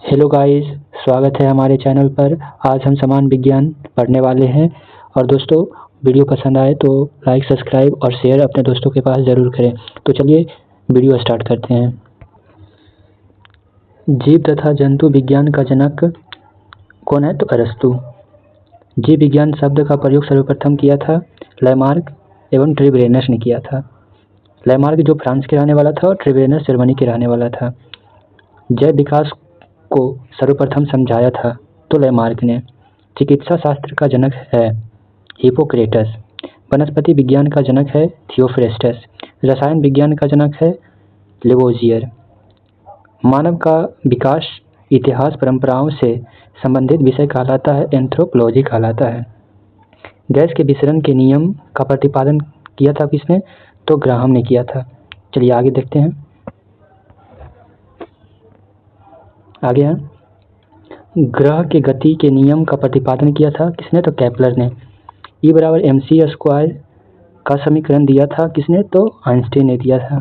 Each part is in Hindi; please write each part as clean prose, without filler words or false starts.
हेलो गाइस, स्वागत है हमारे चैनल पर। आज हम समान विज्ञान पढ़ने वाले हैं। और दोस्तों, वीडियो पसंद आए तो लाइक, सब्सक्राइब और शेयर अपने दोस्तों के पास ज़रूर करें। तो चलिए वीडियो स्टार्ट करते हैं। जीव तथा जंतु विज्ञान का जनक कौन है? तो अरस्तु। जीव विज्ञान शब्द का प्रयोग सर्वप्रथम किया था लैमार्क एवं ट्रिब्रेनस ने किया था। लैमार्क जो फ्रांस के रहने वाला था और ट्रिब्रेनस जर्मनी के रहने वाला था। जैव विकास को सर्वप्रथम समझाया था तो लैमार्क ने। चिकित्सा शास्त्र का जनक है हिप्पोक्रेटस। वनस्पति विज्ञान का जनक है थियोफ्रेस्टस। रसायन विज्ञान का जनक है लेवोजियर। मानव का विकास इतिहास परंपराओं से संबंधित विषय कहलाता है एंथ्रोपोलॉजी कहलाता है। गैस के विसरण के नियम का प्रतिपादन किया था किसने? तो ग्राहम ने किया था। चलिए आगे देखते हैं। आगे है ग्रह के गति के नियम का प्रतिपादन किया था किसने? तो केपलर ने। E बराबर mc² का समीकरण दिया था किसने? तो आइंस्टीन ने दिया था।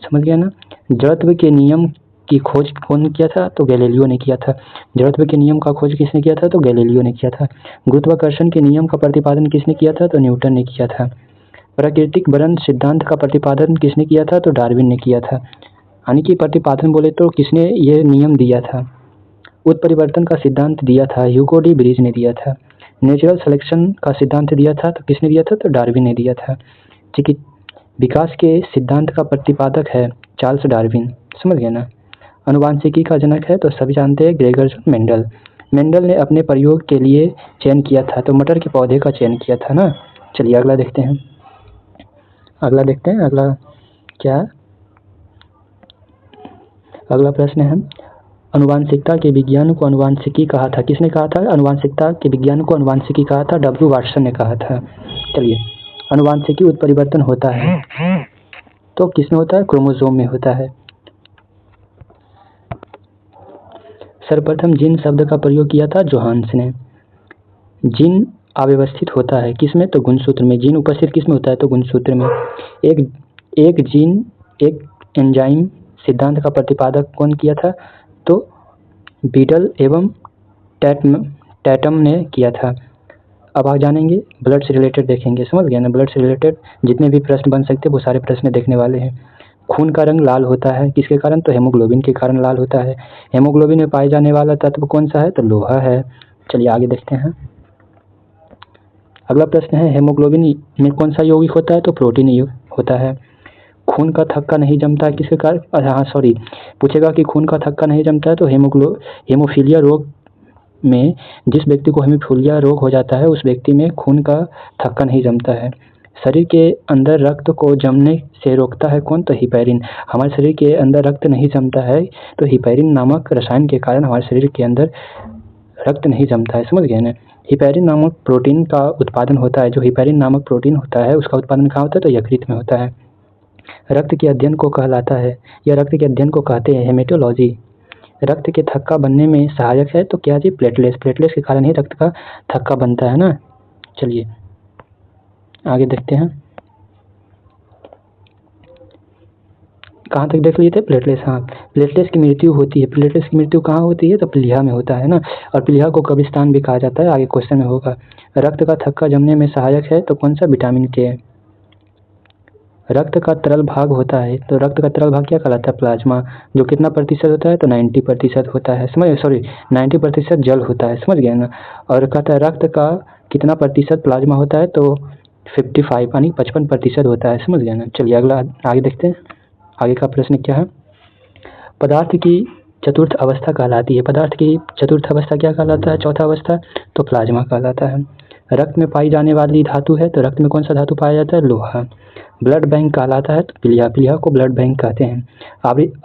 समझ गया ना। जड़त्व के नियम की खोज कौन किया था? तो गैलीलियो ने किया था। जड़त्व के नियम का खोज किसने किया था? तो गैलीलियो ने किया था। गुरुत्वाकर्षण के नियम का प्रतिपादन किसने किया था? तो न्यूटन ने किया था। प्राकृतिक वर्ण सिद्धांत का प्रतिपादन किसने किया था? तो डार्विन ने किया था। यानी कि प्रतिपादन बोले तो किसने ये नियम दिया था? उत्परिवर्तन का सिद्धांत दिया था ह्यूगो डी ब्रिज ने दिया था। नेचुरल सिलेक्शन का सिद्धांत दिया था तो किसने दिया था? तो डार्विन ने दिया था। विकास के सिद्धांत का प्रतिपादक है चार्ल्स डार्विन। समझ गए ना। अनुवांशिकी का जनक है तो सभी जानते हैं ग्रेगर मेंडल। मेंडल ने अपने प्रयोग के लिए चयन किया था तो मटर के पौधे का चयन किया था ना। चलिए अगला देखते हैं। अगला क्या है? अगला प्रश्न है अनुवांशिकता के विज्ञान को अनुवांशिकी कहा था किसने कहा था? अनुवांशिकता के विज्ञान को अनुवांशिकी कहा था W वाटसन ने कहा था। चलिए, अनुवांशिकी उत्परिवर्तन होता है तो किसमें होता है? क्रोमोसोम में होता है। सर्वप्रथम जीन शब्द का प्रयोग किया था जोहान्स ने। जीन अव्यवस्थित होता है किसमें? तो गुणसूत्र में। जीन उपस्थित किसमें होता है? तो गुणसूत्र में। एक जीन एक एंजाइम सिद्धांत का प्रतिपादक कौन किया था? तो बीटल एवं टैटम ने किया था। अब आप जानेंगे ब्लड से रिलेटेड देखेंगे। समझ गए ना। ब्लड से रिलेटेड जितने भी प्रश्न बन सकते हैं वो सारे प्रश्न देखने वाले हैं। खून का रंग लाल होता है किसके कारण? तो हेमोग्लोबिन के कारण लाल होता है। हेमोग्लोबिन में पाए जाने वाला तत्व कौन सा है? तो लोहा है। चलिए आगे देखते हैं। अगला प्रश्न है हेमोग्लोबिन में कौन सा यौगिक होता है? तो प्रोटीन होता है। खून का थक्का नहीं जमता किसके कारण? पूछेगा कि खून का थक्का नहीं जमता है तो हेमोफीलिया रोग में जिस व्यक्ति को हेमोफीलिया रोग हो जाता है उस व्यक्ति में खून का थक्का नहीं जमता है। शरीर के अंदर रक्त को जमने से रोकता है कौन? तो हिपैरिन। हमारे शरीर के अंदर रक्त नहीं जमता है तो हिपैरिन नामक रसायन के कारण हमारे शरीर के अंदर रक्त नहीं जमता है। समझ गए ना। हिपैरिन नामक प्रोटीन का उत्पादन होता है। जो हिपैरिन नामक प्रोटीन होता है उसका उत्पादन कहाँ होता है? तो यकृत में होता है। रक्त के अध्ययन को कहलाता है या रक्त के अध्ययन को कहते हैं हेमेटोलॉजी। रक्त के थक्का बनने में सहायक है तो क्या जी? प्लेटलेट्स। प्लेटलेट्स के कारण ही रक्त का थक्का बनता है ना। चलिए आगे देखते हैं। कहाँ तक देख लिए थे? प्लेटलेट्स। हाँ, प्लेटलेट्स की मृत्यु होती है। प्लेटलेट्स की मृत्यु कहाँ होती है? तो प्लीहा में होता है ना। और प्लीहा को कब्रिस्तान भी कहा जाता है। आगे क्वेश्चन में होगा। रक्त का थक्का जमने में सहायक है तो कौन सा? विटामिन के। रक्त का तरल भाग होता है तो रक्त का तरल भाग क्या कहलाता है? प्लाज्मा। जो कितना प्रतिशत होता है? तो 90% होता है। 90% जल होता है। समझ गए ना। और कहता है रक्त का कितना प्रतिशत प्लाज्मा होता है? तो 55 यानी 55% होता है। समझ गए ना। चलिए अगला आगे देखते हैं। आगे का प्रश्न क्या है? पदार्थ की चतुर्थ अवस्था कहलाती है। पदार्थ की चतुर्थ अवस्था क्या कहलाता है? चौथा अवस्था तो प्लाज्मा कहलाता है। रक्त में पाई जाने वाली धातु है तो रक्त में कौन सा धातु पाया जाता है? लोहा। ब्लड बैंक कहलाता है तो प्लीहा। प्लीहा को ब्लड बैंक कहते हैं।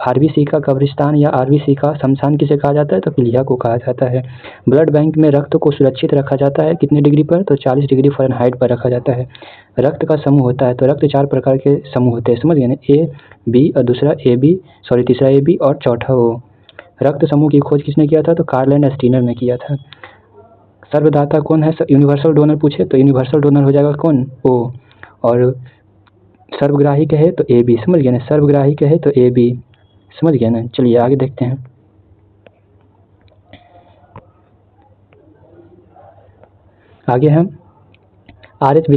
आरबीसी का कब्रिस्तान या आरबीसी का शमशान किसे कहा जाता है? तो प्लीहा को कहा जाता है। ब्लड बैंक में रक्त को सुरक्षित रखा जाता है कितने डिग्री पर? तो 40 डिग्री फ़ारेनहाइट पर रखा जाता है। रक्त का समूह होता है तो रक्त 4 प्रकार के समूह होते हैं। समझ गए ना। ए बी और तीसरा ए बी और चौथा ओ। रक्त समूह की खोज किसने किया था? तो कार्ल एंड स्टीनर ने किया था। सर्वदाता कौन है? यूनिवर्सल डोनर पूछे तो यूनिवर्सल डोनर हो जाएगा कौन? ओ। और सर्वग्राही कहे तो ए बी। समझ गए ना। सर्वग्राही कहे तो ए बी। समझ गए ना। चलिए आगे देखते हैं। आगे हम RH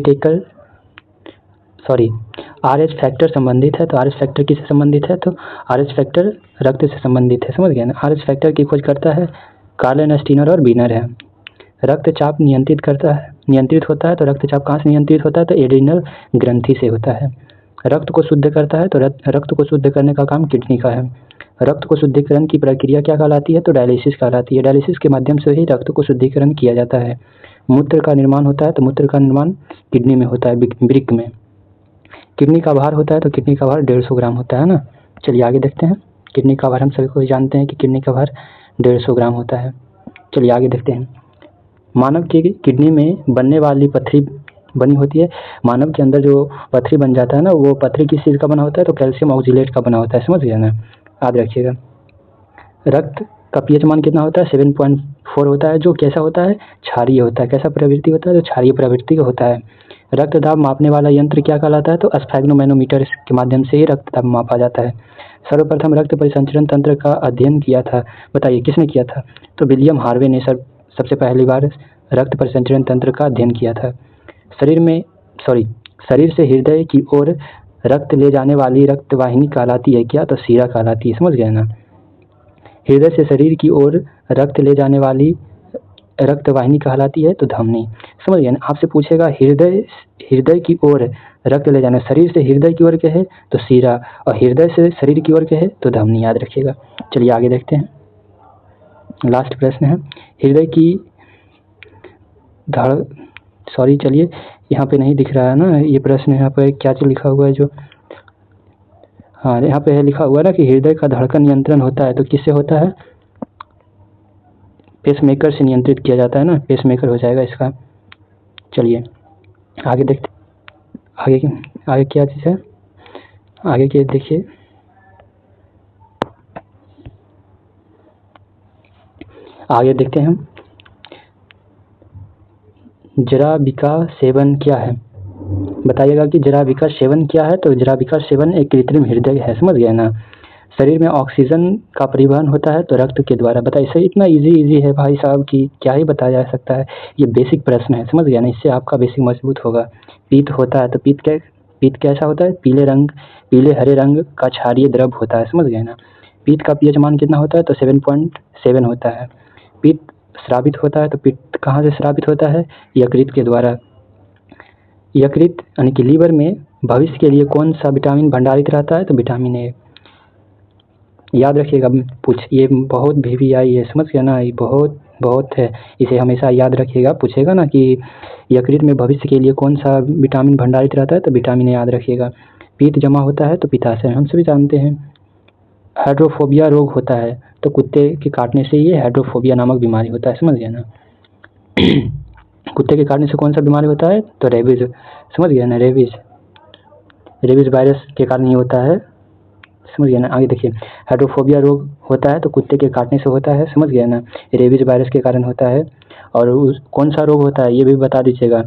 फैक्टर संबंधित है, तो RH फैक्टर किससे संबंधित है? तो RH फैक्टर रक्त से संबंधित है, समझ गए ना। RH फैक्टर की खोज करता है कार्लन स्टीनर और बीनर है। रक्तचाप नियंत्रित होता है, तो रक्तचाप कहाँ से नियंत्रित होता है? तो एड्रिनल ग्रंथि से होता है। रक्त को शुद्ध करता है, तो रक्त को शुद्ध करने का काम किडनी का है। रक्त को शुद्धिकरण की प्रक्रिया क्या कहलाती है? तो डायलिसिस कहलाती है। डायलिसिस के माध्यम से ही रक्त को शुद्धिकरण किया जाता है। मूत्र का निर्माण होता है, तो मूत्र का निर्माण किडनी में होता है, वृक्क में। किडनी का भार होता है, तो किडनी का भार 150 ग्राम होता है ना। चलिए आगे देखते हैं। किडनी का भार हम सभी को जानते हैं कि किडनी का भार 150 ग्राम होता है। चलिए आगे देखते हैं। मानव की किडनी में बनने वाली पत्थरी बनी होती है। मानव के अंदर जो पत्थरी बन जाता है ना, वो पत्थरी किस चीज़ का बना होता है? तो कैल्शियम ऑक्सीलेट का बना होता है, समझ गया ना। याद रखिएगा। रक्त का पीएच मान कितना होता है? 7.4 होता है, जो कैसा होता है? क्षारीय होता है। कैसा प्रवृत्ति होता है? तो क्षारीय प्रवृत्ति का होता है। रक्त दाब मापने वाला यंत्र क्या कहलाता है? तो स्फैग्नोमैनोमीटर के माध्यम से ही रक्त दाब मापा जाता है। सर्वप्रथम रक्त परिसंचरण तंत्र का अध्ययन किया था, बताइए किसने किया था? तो विलियम हार्वे ने सबसे पहली बार रक्त परिसंचरण तंत्र का अध्ययन किया था। शरीर से हृदय की ओर रक्त ले जाने वाली रक्तवाहिनी कहलाती है क्या? तो शिरा कहलाती है, समझ गए ना। हृदय से शरीर की ओर रक्त ले जाने वाली रक्तवाहिनी कहलाती है तो धमनी, समझ गए ना। आपसे पूछेगा हृदय की ओर रक्त ले जाना, शरीर से हृदय की ओर कहे तो शिरा, और हृदय से शरीर की ओर कहे तो धमनी, याद रखिएगा। चलिए आगे देखते हैं। लास्ट प्रश्न है हृदय की चलिए यहाँ पे नहीं दिख रहा है ना ये प्रश्न। यहाँ पे क्या चीज लिखा हुआ है जो, हाँ यहाँ पे लिखा हुआ है ना कि हृदय का धड़कन नियंत्रण होता है, तो किससे होता है? पेसमेकर से नियंत्रित किया जाता है ना, पेसमेकर हो जाएगा इसका। चलिए आगे देखते, आगे क्या चीज़ है, आगे के देखिए। आगे देखते हैं हम। जराबिका सेवन क्या है? बताइएगा कि जराबिका सेवन क्या है? तो जराबिका सेवन एक कृत्रिम हृदय है, समझ गए ना। शरीर में ऑक्सीजन का परिवहन होता है तो रक्त के द्वारा। बताइए, सही इतना इजी है भाई साहब कि क्या ही बताया जा सकता है। ये बेसिक प्रश्न है, समझ गया ना। इससे आपका बेसिक मजबूत होगा। पीत होता है, तो पीत कैसा होता है? पीले हरे रंग का क्षारीय द्रव होता है, समझ गए ना। पीत का पीएच मान कितना होता है? तो 7.7 होता है। पीत स्रावित होता है, तो पीत कहाँ से स्रावित होता है? यकृत के द्वारा। यकृत यानी कि लीवर में भविष्य के लिए कौन सा विटामिन भंडारित रहता है? तो विटामिन ए। याद रखिएगा, ये बहुत VVI है, समझ गया ना। ये बहुत है, इसे हमेशा याद रखिएगा। पूछेगा ना कि यकृत में भविष्य के लिए कौन सा विटामिन भंडारित रहता है, तो विटामिन ए याद रखिएगा। पीत जमा होता है तो पित्ताशय, हम सभी जानते हैं। हाइड्रोफोबिया रोग होता है, तो कुत्ते के काटने से ये हाइड्रोफोबिया नामक बीमारी होता है, समझ गया ना। कुत्ते के काटने से कौन सा बीमारी होता है? तो रेबीज, समझ गया ना। रेबीज वायरस के कारण ये होता है, समझ गया ना। आगे देखिए, हाइड्रोफोबिया रोग होता है तो कुत्ते के काटने से होता है, समझ गया ना। रेबीज वायरस के कारण होता है। और कौन सा रोग होता है ये भी बता दीजिएगा।